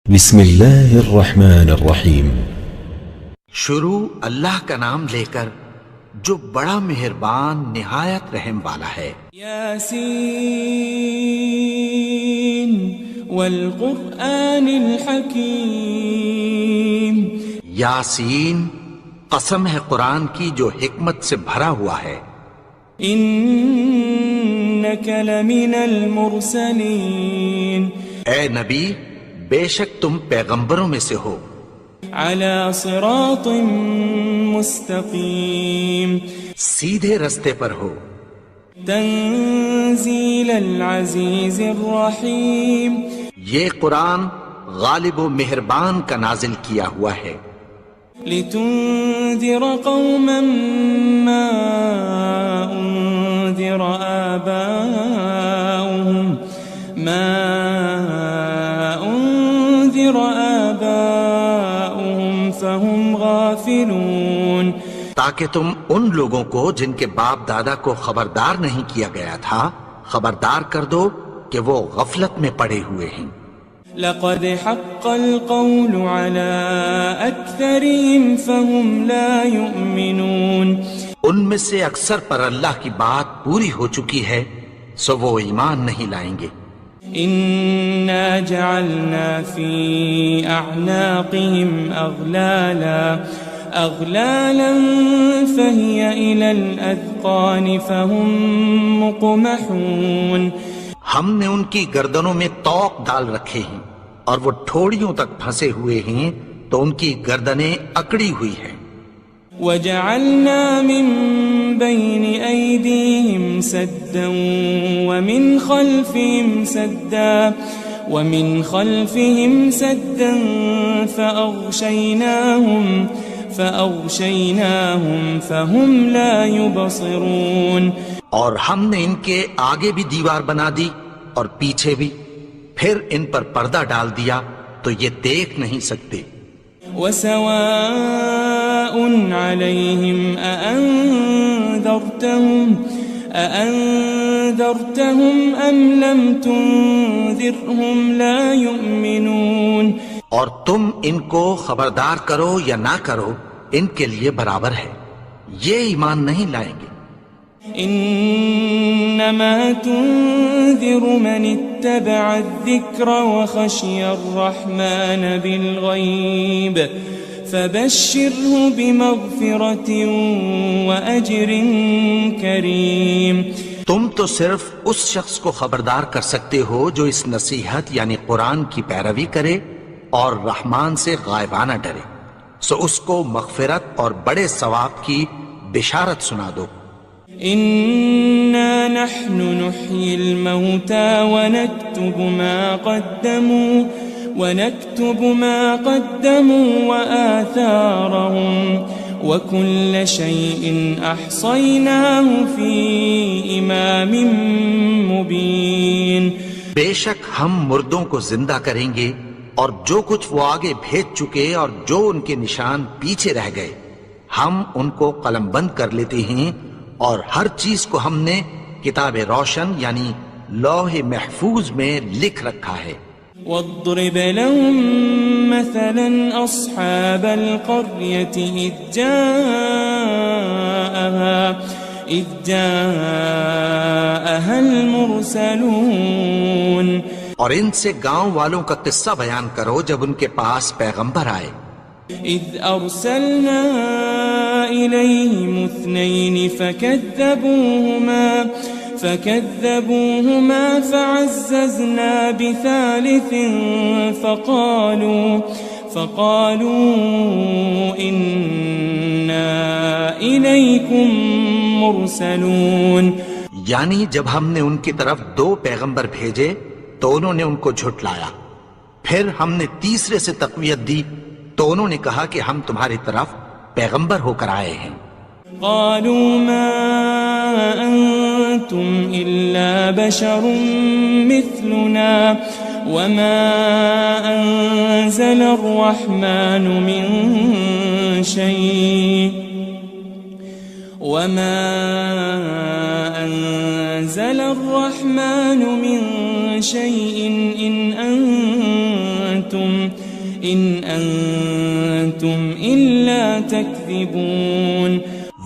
بسم اللہ الرحمن الرحیم۔ شروع اللہ کا نام لے کر جو بڑا مہربان نہایت رحم والا ہے۔ یاسین والقرآن الحکیم۔ یاسین، قسم ہے قرآن کی جو حکمت سے بھرا ہوا ہے۔ انک لمن المرسلین۔ اے نبی، بے شک تم پیغمبروں میں سے ہو۔ علی صراط مستقیم۔ سیدھے رستے پر ہو۔ تنزیل العزیز الرحیم۔ یہ قرآن غالب و مہربان کا نازل کیا ہوا ہے۔ لتنذر قوما ما انذر آباؤهم فهم غافلون۔ تاکہ تم ان لوگوں کو جن کے باپ دادا کو خبردار نہیں کیا گیا تھا خبردار کر دو کہ وہ غفلت میں پڑے ہوئے ہیں۔ لقد حق القول على أكثرهم فهم لا يؤمنون۔ ان میں سے اکثر پر اللہ کی بات پوری ہو چکی ہے سو وہ ایمان نہیں لائیں گے۔ إنا جعلنا في أعناقهم أغلالا فهي إلى الأذقان فهم مقمحون۔ ہم نے ان کی گردنوں میں طوق ڈال رکھے ہیں اور وہ ٹھوڑیوں تک پھنسے ہوئے ہیں تو ان کی گردنیں اکڑی ہوئی ہیں۔ وجعلنا من بين أيديهم سدا ومن خلفهم سدا فأغشيناهم فهم لا يبصرون۔ اور ہم نے ان کے آگے بھی دیوار بنا دی اور پیچھے بھی، پھر ان پر پردہ ڈال دیا تو یہ دیکھ نہیں سکتے۔ وسواء عليهم أأنذرتهم أم لم تنذرهم لا يؤمنون۔ اور تم ان کو خبردار کرو یا نہ کرو ان کے لیے برابر ہے، یہ ایمان نہیں لائیں گے۔ انما تنذر من اتبع الذکر وخشی الرحمن بالغیب فبشره بمغفرة وأجر کریم۔ تم تو صرف اس شخص کو خبردار کر سکتے ہو جو اس نصیحت یعنی قرآن کی پیروی کرے اور رحمان سے غائبانہ ڈرے، سو اس کو مغفرت اور بڑے ثواب کی بشارت سنا دو۔ إنا نحن نحيي الموتى ونكتب ما قدموا وآثارهم وكل شيء أحصيناه في إمام مبين۔ بے شک ہم مردوں کو زندہ کریں گے اور جو کچھ وہ آگے بھیج چکے اور جو ان کے نشان پیچھے رہ گئے ہم ان کو قلم بند کر لیتے ہیں، اور ہر چیز کو ہم نے کتاب روشن یعنی لوح محفوظ میں لکھ رکھا ہے۔ واضرب لهم مثلا أصحاب القرية إذ جاءها المرسلون۔ اور ان سے گاؤں والوں کا قصہ بیان کرو جب ان کے پاس پیغمبر آئے۔ إذ أرسلنا إليهم 2 فكذبوهما فعززنا بثالث فقالوا إنا إليكم مرسلون۔ یعنی جب ہم نے ان کی طرف 2 پیغمبر بھیجے تو انہوں نے ان کو جھٹلایا، پھر ہم نے تیسرے سے تقویت دی تو انہوں نے کہا کہ ہم تمہاری طرف پیغمبر ہو کر آئے ہیں۔ قالوا ما أنتم إلا بشر مثلنا وما أنزل الرحمن من شيء وما أنزل الرحمن من شيء إن أنتم إلا تكذبون.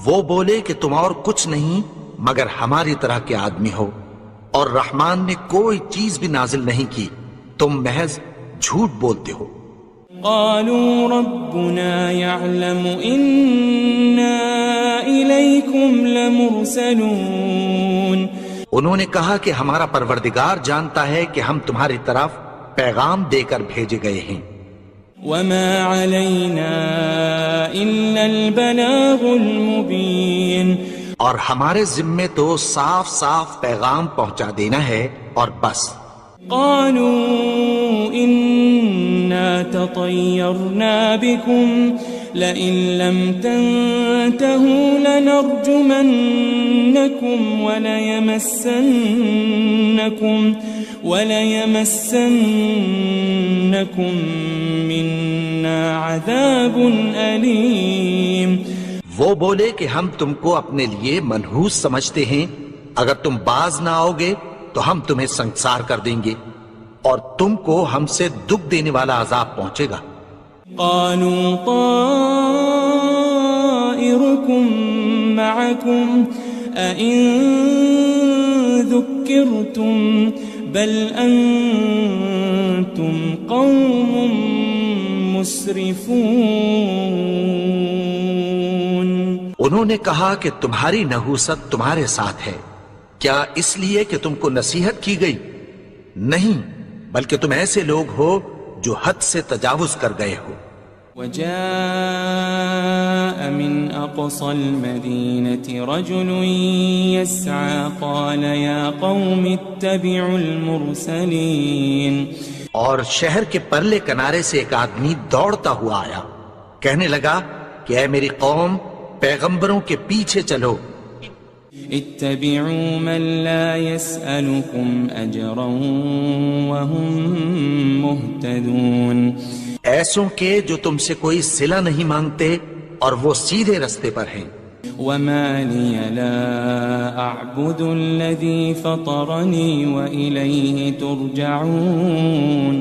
وہ بولے کہ تم اور کچھ نہیں مگر ہماری طرح کے آدمی ہو، اور رحمان نے کوئی چیز بھی نازل نہیں کی، تم محض جھوٹ بولتے ہو. قالوا ربنا يعلم إنا إليكم لمرسلون. انہوں نے کہا کہ ہمارا پروردگار جانتا ہے کہ ہم تمہاری طرف پیغام دے کر بھیجے گئے ہیں. وما علينا إلا البلاغ المبين. اور ہمارے ذمے تو صاف صاف پیغام پہنچا دینا ہے اور بس. قالوا إنا تطيرنا بكم لئن لم تنتهوا لنرجمنكم وليمسنكم منا عذاب أليم. وہ بولے کہ ہم تم کو اپنے لیے منحوس سمجھتے ہیں، اگر تم باز نہ آؤ گے تو ہم تمہیں سنسار کر دیں گے اور تم کو ہم سے دکھ دینے والا عذاب پہنچے گا. قالوا طائركم معكم أئن ذكرتم بل أنتم قوم مسرفون. انہوں نے کہا کہ تمہاری نحوست تمہارے ساتھ ہے، کیا اس لیے کہ تم کو نصیحت کی گئی؟ نہیں، بلکہ تم ایسے لوگ ہو جو حد سے تجاوز کر گئے ہو. وجاء من أقصى المدينة رجل يسعى قال يا قوم اتبعوا المرسلين. اور شہر کے پرلے کنارے سے ایک آدمی دوڑتا ہوا آیا، کہنے لگا کہ اے میری قوم، پیغمبروں کے پیچھے چلو. اتبعوا من لا يسألكم أجرا وهم مهتدون. ایسوں کے جو تم سے کوئی صلہ نہیں مانگتے اور وہ سیدھے رستے پر ہیں. وما لي لا أعبد الذي فطرني وإليه ترجعون.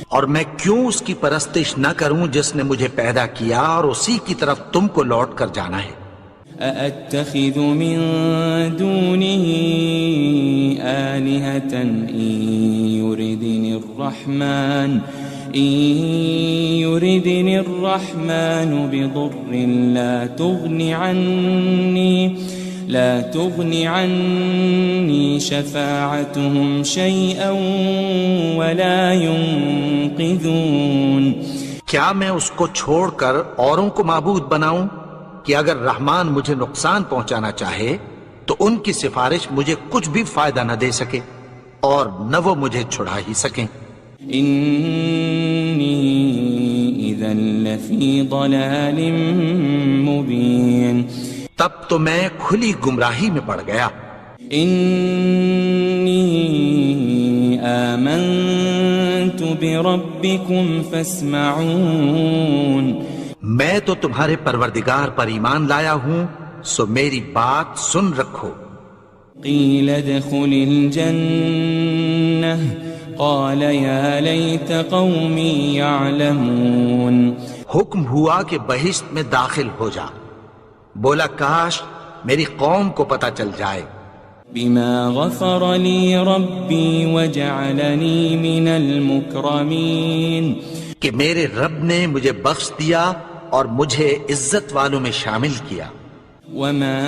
اور میں کیوں اس کی پرستش نہ کروں جس نے مجھے پیدا کیا اور اسی کی طرف تم کو لوٹ کر جانا ہے. أأتخذ من دونه آلهة إن يردني الرحمن بضر لا تغني عني شفاعتهم شيئا ولا ينقذون. کیا میں اس کو چھوڑ کر اوروں کو معبود بناؤں کہ اگر رحمان مجھے نقصان پہنچانا چاہے تو ان کی سفارش مجھے کچھ بھی فائدہ نہ دے سکے اور نہ وہ مجھے چھڑا ہی سکیں. انی اذا لفی ضلال مبین. تب تو میں کھلی گمراہی میں پڑ گیا. انی آمنت بربکم فاسمعون. میں تو تمہارے پروردگار پر ایمان لایا ہوں، سو میری بات سن رکھو. قیل ادخل الجنہ قال یا لیت قومی یعلمون. حکم ہوا کہ بہشت میں داخل ہو جا. بولا کاش میری قوم کو پتہ چل جائے. بما غفر لی ربی وجعلنی من المکرمین. کہ میرے رب نے مجھے بخش دیا اور مجھے عزت والوں میں شامل کیا. وما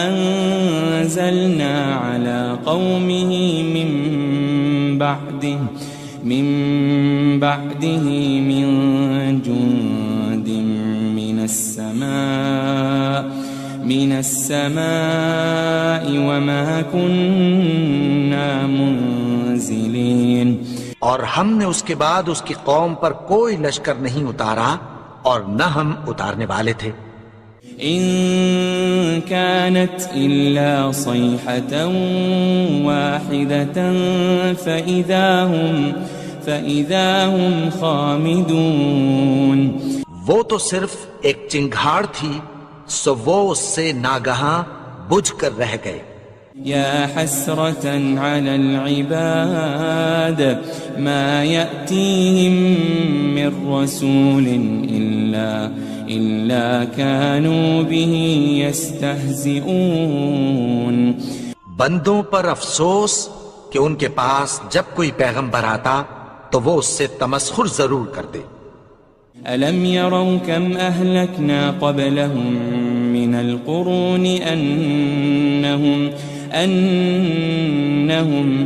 انزلنا على قومه من بعده من جند من السماء وما كنا منزلين. اور ہم نے اس کے بعد اس کی قوم پر کوئی لشکر نہیں اتارا اور نہ ہم اتارنے والے تھے. ان كانت الا صيحة واحدة فإذا هم خامدون. وہ تو صرف ایک چنگھاڑ تھی، سو وہ اس سے ناگہاں بجھ کر رہ گئے۔ يا حسرة على العباد ما يأتيهم من رسول إلا كانوا به يستهزئون۔ بندوں پر افسوس کہ ان کے پاس جب کوئی پیغمبر آتا تو وہ اس سے تمسخر ضرور کرتے۔ ألم يروا كم أهلكنا قبلهم من القرون أنهم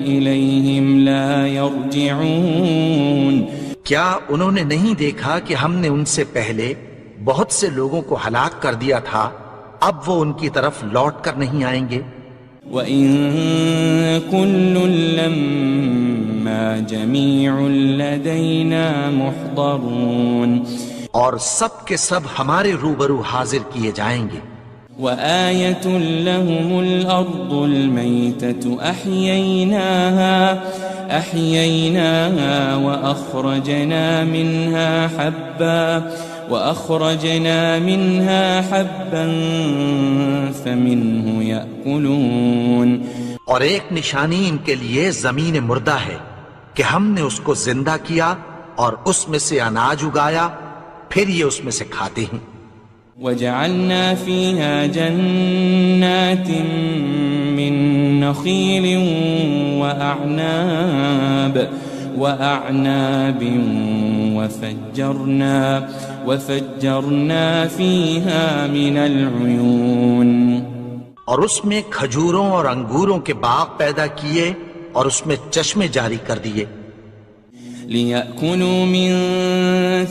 إليهم لا يرجعون۔ کیا انہوں نے نہیں دیکھا کہ ہم نے ان سے پہلے بہت سے لوگوں کو ہلاک کر دیا تھا، اب وہ ان کی طرف لوٹ کر نہیں آئیں گے؟ وَإِن كُلٌّ لَمَّا جَمِيعٌ لَدَيْنَا مُحْضَرُونَ۔ اور سب کے سب ہمارے روبرو حاضر کیے جائیں گے۔ وَآيَةٌ لَهُمُ الْأَرْضُ الْمَيْتَةُ أَحْيَيْنَاهَا وَأَخْرَجْنَا مِنْهَا حَبًّا فَمِنْهُ يَأْكُلُونَ۔ اور ایک نشانی ان کے لیے زمین مردہ ہے کہ ہم نے اس کو زندہ کیا اور اس میں سے اناج اگایا، پھر یہ اس میں سے کھاتے ہیں۔ وَجَعَلْنَا فِيهَا جَنَّاتٍ مِّن نَخِيلٍ وَأَعْنَابٍ وَفَجَّرْنَا فِيهَا مِنَ الْعُيُونِ۔ اور اس میں کھجوروں اور انگوروں کے باغ پیدا کیے اور اس میں چشمے جاری کر دیے۔ لِيَأْكُلُوا مِن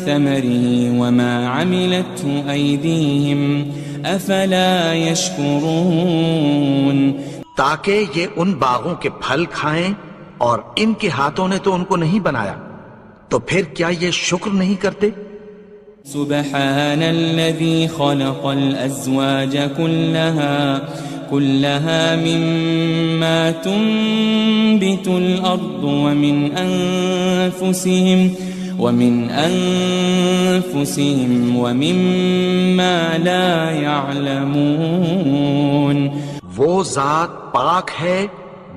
ثَمَرِهِ وَمَا عَمِلَتْهُ أَيْدِيهِمْ أَفَلَا يَشْكُرُونَ۔ تاکہ یہ ان باغوں کے پھل کھائیں، اور ان کے ہاتھوں نے تو ان کو نہیں بنایا، تو پھر کیا یہ شکر نہیں کرتے؟ سبحان الذي خلق الأزواج كلها مما تنبت الأرض ومن أنفسهم ومما لا يعلمون۔ وہ ذات پاک ہے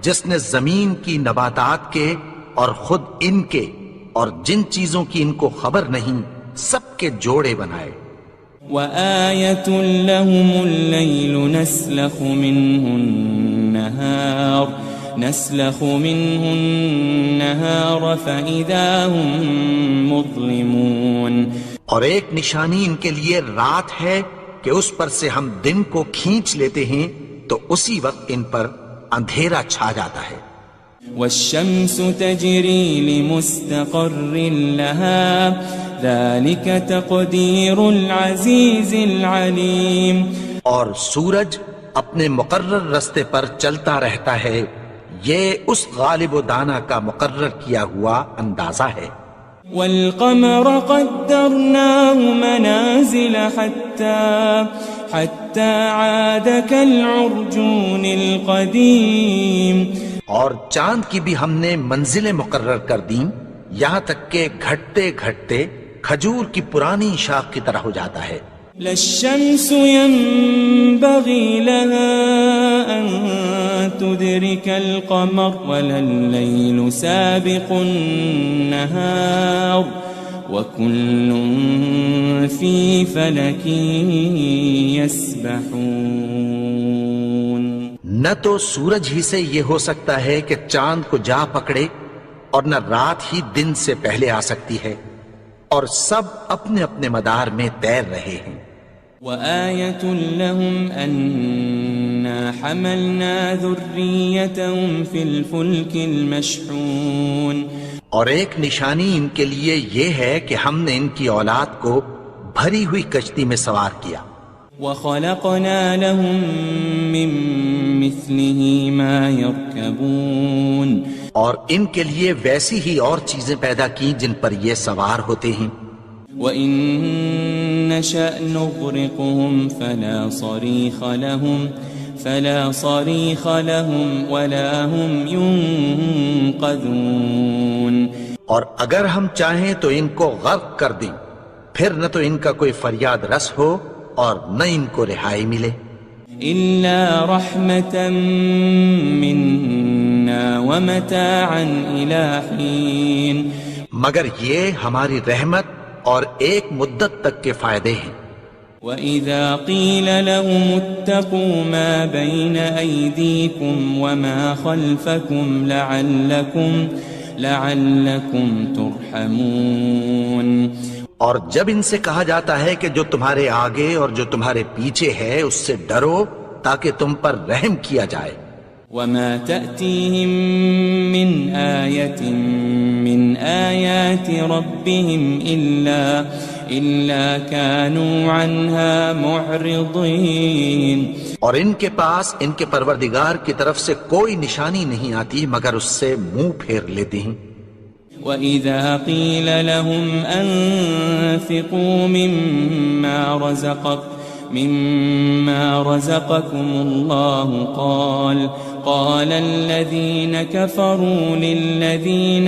جس نے زمین کی نباتات کے اور خود ان کے اور جن چیزوں کی ان کو خبر نہیں سب کے جوڑے بنائے۔ وَآيَةٌ لَهُمُ اللَّيْلُ نَسْلَخُ مِنْهُ النَّهَارَ فَإِذَا هُمْ مُظْلِمُونَ۔ اور ایک نشانی ان کے لیے رات ہے کہ اس پر سے ہم دن کو کھینچ لیتے ہیں تو اسی وقت ان پر اندھیرا چھا جاتا ہے۔ وَالشَّمْسُ تَجْرِي لِمُسْتَقَرٍّ لَهَا ذَلِكَ تَقْدِيرُ الْعَزِيزِ الْعَلِيمِ۔ اور سورج اپنے مقرر رستے پر چلتا رہتا ہے، یہ اس غالب و دانا کا مقرر کیا ہوا اندازہ ہے۔ وَالْقَمَرَ قَدَّرْنَاهُ مَنَازِلَ حَتَّى عَادَ كَالْعُرْجُونِ الْقَدِيمِ۔ اور چاند کی بھی ہم نے منزلیں مقرر کر دیں، یہاں تک کہ گھٹتے گھٹتے کھجور کی پرانی شاخ کی طرح ہو جاتا ہے۔ لَلشَّمْسُ يَنبَغِي لَهَا أَن تُدْرِكَ الْقَمَرَ وَلَا اللَّيْلُ سَابِقُ النَّهَارِ وَكُلٌّ فِي فَلَكٍ يَسْبَحُونَ۔ نہ تو سورج ہی سے یہ ہو سکتا ہے کہ چاند کو جا پکڑے، اور نہ رات ہی دن سے پہلے آ سکتی ہے، اور سب اپنے اپنے مدار میں تیر رہے ہیں۔ وَآيَةٌ لَهُمْ أَنَّا حَمَلْنَا ذُرِّيَّتَهُمْ فِي الْفُلْكِ الْمَشْحُونِ۔ اور ایک نشانی ان کے لیے یہ ہے کہ ہم نے ان کی اولاد کو بھری ہوئی کشتی میں سوار کیا۔ وَخَلَقْنَا لَهُم مِّن مِّثْلِهِ مَا يَرْكَبُونَ۔ اور ان کے لیے ویسی ہی اور چیزیں پیدا کی جن پر یہ سوار ہوتے ہیں۔ وَإِن نَّشَأْ نُغْرِقْهُمْ فَلَا صَرِيخَ لَهُمْ وَلَا هُمْ يُنقَذُونَ۔ اور اگر ہم چاہیں تو ان کو غرق کر دیں، پھر نہ تو ان کا کوئی فریاد رس ہو اور نہ ان کو رہائی ملے إلا رحمة منا ومتاعا إلى حين مگر یہ ہماری رحمت اور ایک مدت تک کے فائدے ہیں. وَإِذَا قِيلَ لَهُمُ اتَّقُوا مَا بَيْنَ أَيْدِيكُمْ وَمَا خَلْفَكُمْ لَعَلَّكُمْ تُرْحَمُونَ اور جب ان سے کہا جاتا ہے کہ جو تمہارے آگے اور جو تمہارے پیچھے ہے اس سے ڈرو تاکہ تم پر رحم کیا جائے. وَمَا تَأْتِيهِم مِّنْ آيَةٍ مِّنْ آيَاتِ رَبِّهِمْ إِلَّا كَانُوا عَنْهَا مُعْرِضِينَ اور ان کے پاس ان کے پروردگار کی طرف سے کوئی نشانی نہیں آتی مگر اس سے منہ پھیر لیتے ہیں. وَإِذَا قِيلَ لَهُمْ أَنفِقُوا مِمَّا رَزَقَكُمُ اللَّهُ قَالَ الَّذِينَ كَفَرُوا لِلَّذِينَ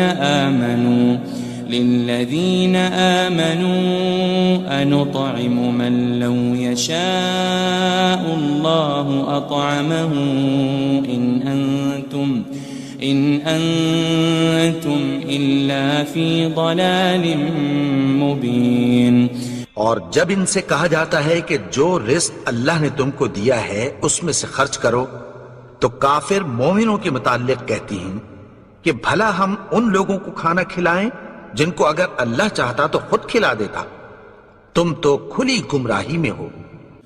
آمَنُوا أَنُطْعِمُ مَن لَّوْ يَشَاءُ اللَّهُ أَطْعَمَهُ إِنْ أَنْتُمْ إِلَّا فِي ضَلَالٍ مُبِينٍ اور جب ان سے کہا جاتا ہے کہ جو رزق اللہ نے تم کو دیا ہے اس میں سے خرچ کرو تو کافر مومنوں کے متعلق کہتی ہیں کہ بھلا ہم ان لوگوں کو کھانا کھلائیں جن کو اگر اللہ چاہتا تو خود کھلا دیتا. تم تو کھلی گمراہی میں ہو.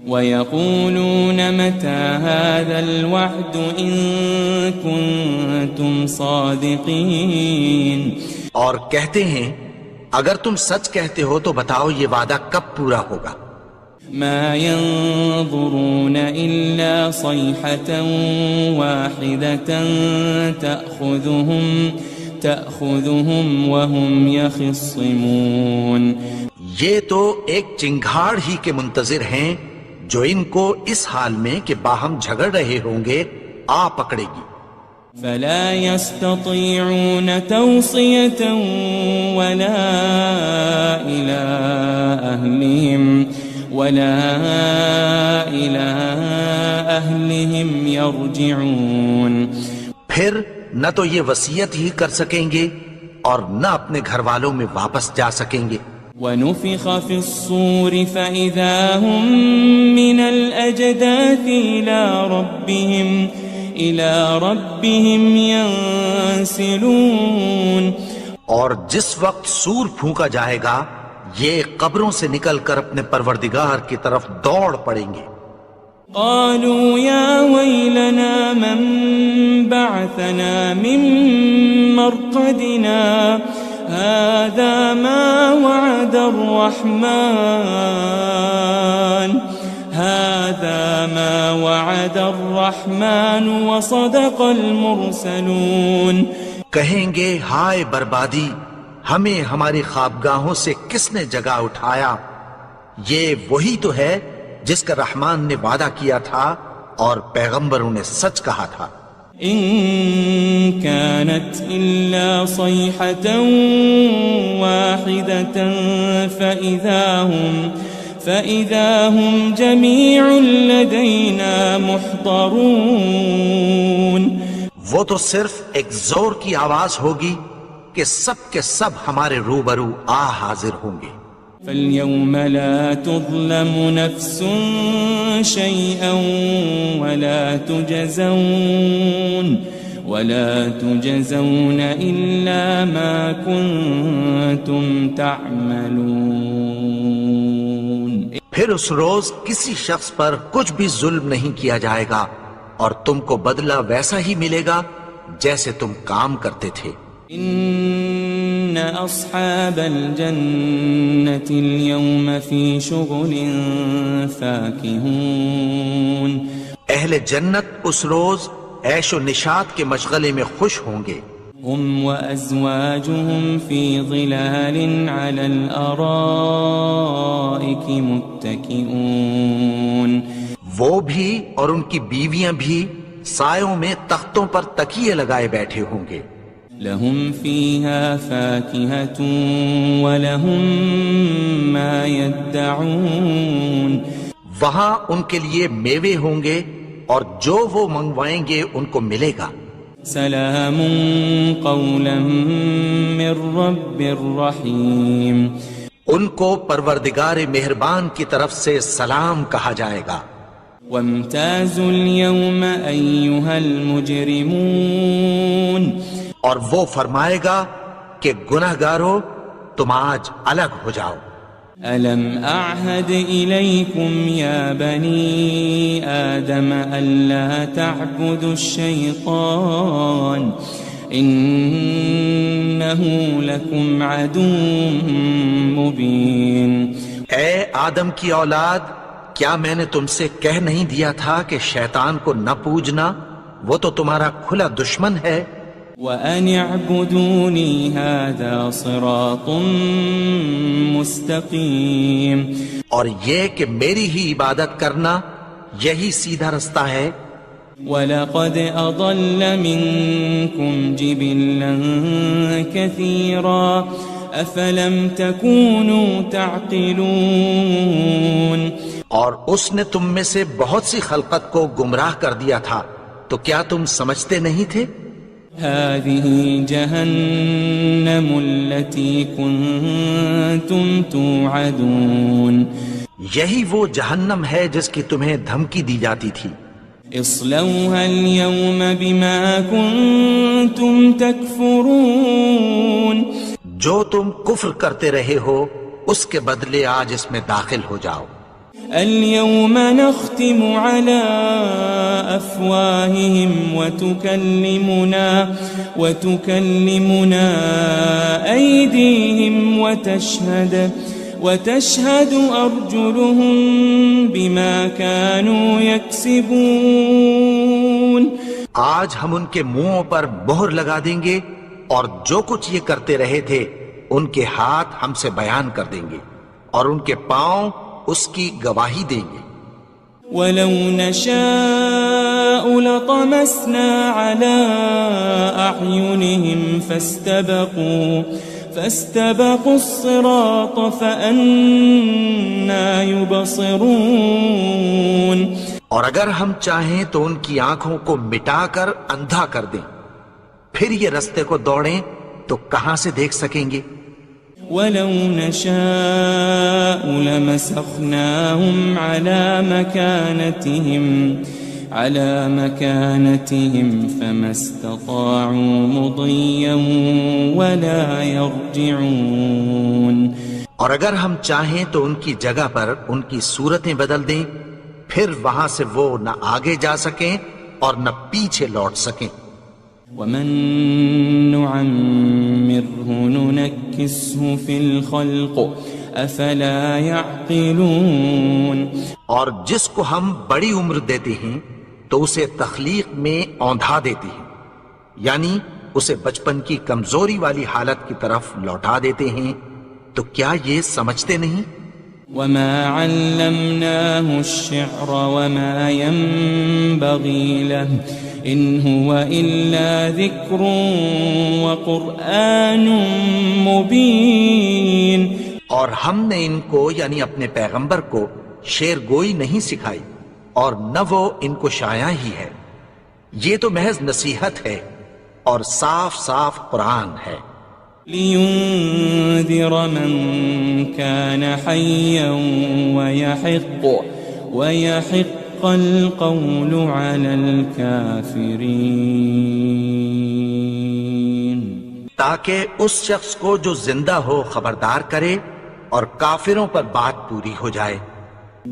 وَيَقُولُونَ مَتَى هَذَا الْوَعْدُ إِن كُنتُمْ صَادِقِينَ اور کہتے ہیں اگر تم سچ کہتے ہو تو بتاؤ یہ وعدہ کب پورا ہوگا. مَا يَنظُرُونَ إِلَّا صَيْحَةً وَاحِدَةً تَأْخُذُهُمْ وَهُمْ يَخِصِّمُونَ یہ تو ایک چنگھاڑ ہی کے منتظر ہیں جو ان کو اس حال میں کہ باہم جھگڑ رہے ہوں گے آ پکڑے گی. فَلَا يَسْتَطِيعُونَ تَوْصِيَةً وَلَا إِلَىٰ أَهْلِهِمْ يَرْجِعُونَ پھر نہ تو یہ وصیت ہی کر سکیں گے اور نہ اپنے گھر والوں میں واپس جا سکیں گے. وَنُفِخَ فِي الصُّورِ فَإِذَا هُم مِّنَ الْأَجْدَاثِ إِلَىٰ رَبِّهِمْ يَنسِلُونَ اور جس وقت سور پھونکا جائے گا یہ قبروں سے نکل کر اپنے پروردگار کی طرف دوڑ پڑیں گے. قالوا يا ويلنا من بعثنا من مرقدنا هذا ما وعد الرحمن وصدق المرسلون کہیں گے ہائے بربادی ہمیں ہماری خوابگاہوں سے کس نے جگا اٹھایا. یہ وہی تو ہے جس کا رحمان نے وعدہ کیا تھا اور پیغمبروں نے سچ کہا تھا. إن كانت إلا صيحة واحدة فإذا هم جميع لدينا محضرون وہ تو صرف ایک زور کی آواز ہوگی کہ سب کے سب ہمارے روبرو حاضر ہوں گے. فَالْيَوْمَ لَا تُظْلَمُ نَفْسٌ شَيْئًا وَلَا تُجَزَوْنَ إِلَّا مَا كُنتُمْ تَعْمَلُونَ پھر اس روز کسی شخص پر کچھ بھی ظلم نہیں کیا جائے گا اور تم کو بدلہ ویسا ہی ملے گا جیسے تم کام کرتے تھے. إن أصحاب الجنة اليوم في شغل فاكهون اہل جنت اس روز عیش و نشاط کے مشغلے میں خوش ہوں گے. هم وأزواجهم في ظلال على الأرائك متكئون وہ بھی اور ان کی بیویاں بھی سایوں میں تختوں پر تکیے لگائے بیٹھے ہوں گے. لهم فيها فاكهة ولهم ما يدعون وہاں ان کے لیے میوے ہوں گے اور جو وہ منگوائیں گے ان کو ملے گا۔ سلام قولا من رب رحیم، ان کو پروردگار مہربان کی طرف سے سلام کہا جائے گا۔ وامتازوا اليوم أيها المجرمون، اور وہ فرمائے گا کہ گنہگارو تم آج الگ ہو جاؤ۔ ألم أعهد إليكم يا بني آدم ألا تعبدوا الشيطان إنه لكم عدو مبين۔ اے آدم کی اولاد، کیا میں نے تم سے کہہ نہیں دیا تھا کہ شیطان کو نہ پوجنا، وہ تو تمہارا کھلا دشمن ہے۔ وَأَنِ اعْبُدُونِي هَذَا صِرَاطٌ مُسْتَقِيمٌ، اور یہ کہ میری ہی عبادت کرنا یہی سیدھا رستہ ہے۔ وَلَقَدْ أَضَلَّ مِنكُمْ جِبِلًّا كَثِيرًا أَفَلَمْ تَكُونُوا تَعْقِلُونَ، اور اس نے تم میں سے بہت سی خلقت کو گمراہ کر دیا تھا، تو کیا تم سمجھتے نہیں تھے؟ هذه جهنم التي كنتم توعدون، یہی وہ جہنم ہے جس کی تمہیں دھمکی دی جاتی تھی۔ اصلوها اليوم بما كنتم تكفرون، جو تم کفر کرتے رہے ہو اس کے بدلے آج اس میں داخل ہو جاؤ۔ اليوم نختم على أفواههم وتكلمنا أيديهم وتشهد أرجلهم بما كانوا يكسبون۔ آج ہم ان کے منہوں پر مہر لگا دیں گے اور جو کچھ یہ کرتے رہے تھے ان کے ہاتھ ہم سے بیان کر دیں گے اور ان کے پاؤں اس کی گواہی دیں گے۔ وَلَوْ نَشَاءُ لَطَمَسْنَا عَلَىٰ أَعْيُنِهِمْ فَاسْتَبَقُوا الصِّرَاطَ فَأَنَّىٰ يُبْصِرُونَ، اور اگر ہم چاہیں تو ان کی آنکھوں کو مٹا کر اندھا کر دیں، پھر یہ رستے کو دوڑیں تو کہاں سے دیکھ سکیں گے؟ وَلَوْ نَشَاءُ لَمَسَخْنَاهُمْ عَلَى مَكَانَتِهِمْ فَمَا اسْتَطَاعُوا مُضِيًّا وَلَا يَرْجِعُونَ، اور اگر ہم چاہیں تو ان کی جگہ پر ان کی صورتیں بدل دیں، پھر وہاں سے وہ نہ آگے جا سکیں اور نہ پیچھے لوٹ سکیں۔ وَمَن نُعَمِّرْهُ نُنَكِّسْهُ فِي الْخَلْقِ أَفَلَا يَعْقِلُونَ، اور جس کو ہم بڑی عمر دیتے ہیں تو اسے تخلیق میں اوندھا دیتے ہیں، یعنی اسے بچپن کی کمزوری والی حالت کی طرف لوٹا دیتے ہیں، تو کیا یہ سمجھتے نہیں؟ وَمَا عَلَّمْنَاهُ الشِّعْرَ وَمَا يَنبَغِي لَهُ إِنْ هُوَ إِلَّا ذِكْرٌ وَقُرْآنٌ مُبِينٌ، اور ہم نے ان کو یعنی اپنے پیغمبر کو شعر گوئی نہیں سکھائی اور نہ وہ ان کو شایع ہی ہے، یہ تو محض نصیحت ہے اور صاف صاف قرآن ہے۔ لِيُنذِرَ مَن كَانَ حَيًّا وَيَحِقَّ الْقَوْلُ عَلَى الْكَافِرِينَ، تاکہ اس شخص کو جو زندہ ہو خبردار کرے اور کافروں پر بات پوری ہو جائے۔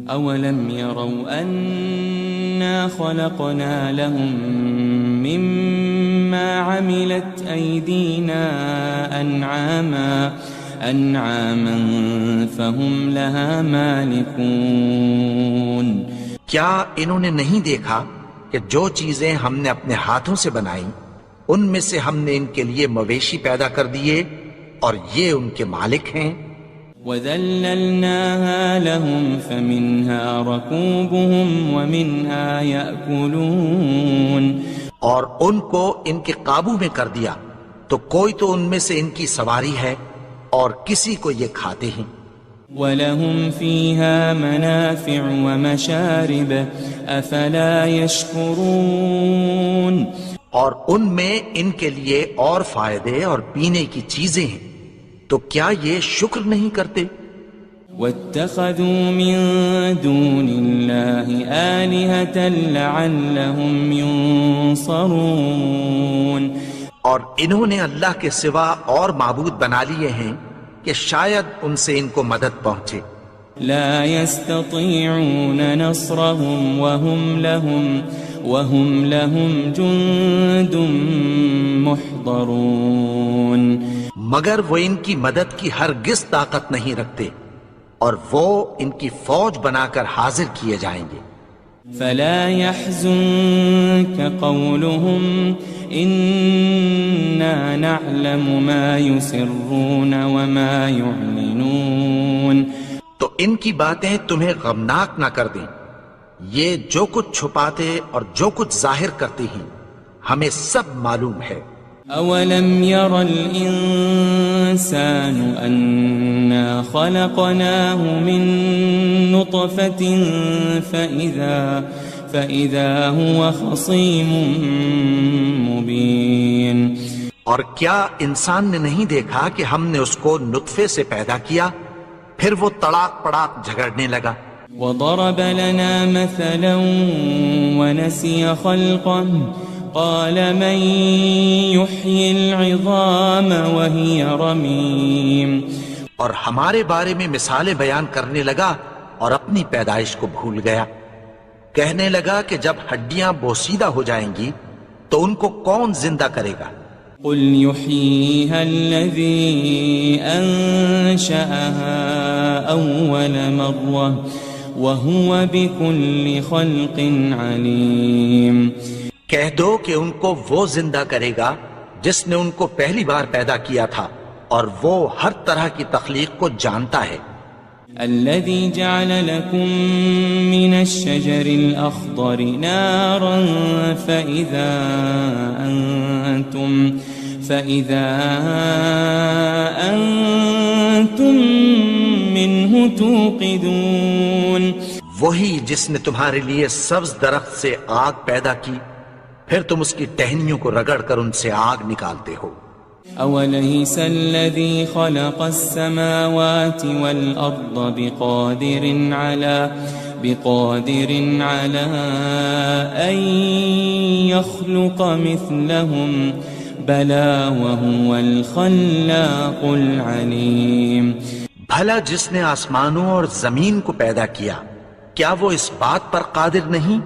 أَوَلَمْ يَرَوْا أَنَّا خَلَقْنَا لَهُم مِّمَّا عَمِلَتْ أَيْدِينَا أَنْعَامًا فَهُمْ لَهَا مَالِكُونَ، کیا انہوں نے نہیں دیکھا کہ جو چیزیں ہم نے اپنے ہاتھوں سے بنائیں ان میں سے ہم نے ان کے لیے مویشی پیدا کر دیے اور یہ ان کے مالک ہیں۔ وَذَلَّلْنَاهَا لَهُمْ فَمِنْهَا رَكُوبُهُمْ وَمِنْهَا يَأْكُلُونَ، اور ان کو ان کے قابو میں کر دیا تو کوئی تو ان میں سے ان کی سواری ہے اور کسی کو یہ کھاتے ہیں۔ وَلَهُمْ فِيهَا مَنَافِعُ وَمَشَارِبُ أَفَلَا يَشْكُرُونَ اور ان میں ان کے لیے اور فائدے اور پینے کی چیزیں ہیں، تو کیا یہ شکر نہیں کرتے؟ وَاتَّخَذُوا مِن دُونِ اللَّهِ آلِهَةً لَعَلَّهُمْ يُنصَرُونَ اور انہوں نے اللہ کے سوا اور معبود بنا لیے ہیں کہ شاید ان سے ان کو مدد پہنچے۔ لا يستطيعون نصرهم وهم لهم جند محضرون مگر وہ ان کی مدد کی ہرگز طاقت نہیں رکھتے اور وہ ان کی فوج بنا کر حاضر کیے جائیں گے۔ فلا يحزنك قولهم إنا نعلم ما يسرون وما يعلنون تو ان کی باتیں تمہیں غمناک نہ کر دیں، یہ جو کچھ چھپاتے اور جو کچھ ظاہر کرتے ہیں ہمیں سب معلوم ہے۔ أولم ير الإنسان أنا خلقناه من نطفة فإذا هو خصيم مبين اور کیا انسان نے نہیں دیکھا کہ ہم نے اس کو نطفے سے پیدا کیا، پھر وہ تڑاک پڑاک جھگڑنے لگا۔ وضرب لنا مثلا ونسي خلقه قال من يحيي العظام وهي رميم اور ہمارے بارے میں مثالیں بیان کرنے لگا اور اپنی پیدائش کو بھول گیا، کہنے لگا کہ جب ہڈیاں بوسیدہ ہو جائیں گی تو ان کو کون زندہ کرے گا؟ قل يحييها الذي أنشأها أول مرة وهو بكل خلق عليم کہہ دو کہ ان کو وہ زندہ کرے گا جس نے ان کو پہلی بار پیدا کیا تھا اور وہ ہر طرح کی تخلیق کو جانتا ہے۔ الذي جعل لكم من الشجر الأخضر نارا فإذا أنتم منه توقدون وہی جس نے تمہارے لیے سبز درخت سے آگ پیدا کی، پھر تم اس کی ٹہنیوں کو رگڑ کر ان سے آگ نکالتے ہو۔ أوليس الذي خلق السماوات والأرض بقادر على أن يخلق مثلهم بلى وهو الخلاق العليم بھلا جس نے آسمانوں اور زمین کو پیدا کیا، کیا وہ اس بات پر قادر نہیں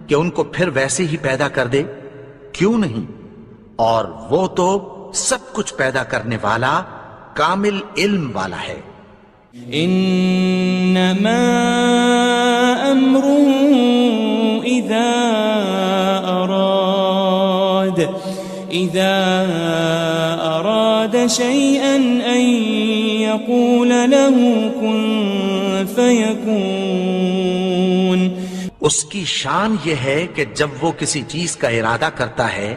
کہ ان کو پھر ویسے ہی پیدا کر دے؟ کیوں نہیں؟ اور وہ تو سب کچھ پیدا کرنے والا، کامل علم والا ہے۔ انما امره اذا اراد شيئا ان يقول له كن فيكون اس کی شان یہ ہے کہ جب وہ کسی چیز کا ارادہ کرتا ہے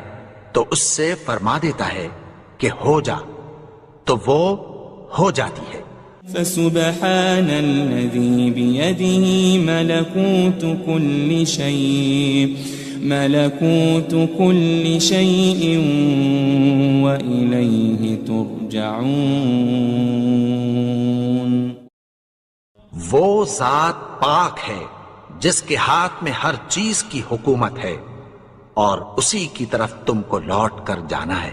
تو اس سے فرما دیتا ہے کہ ہو جا، تو وہ ہو جاتی ہے۔ فسبحان الذي بيده ملكوت كل شيء وإليه ترجعون وہ ذات پاک ہے جس کے ہاتھ میں ہر چیز کی حکومت ہے اور اسی کی طرف تم کو لوٹ کر جانا ہے۔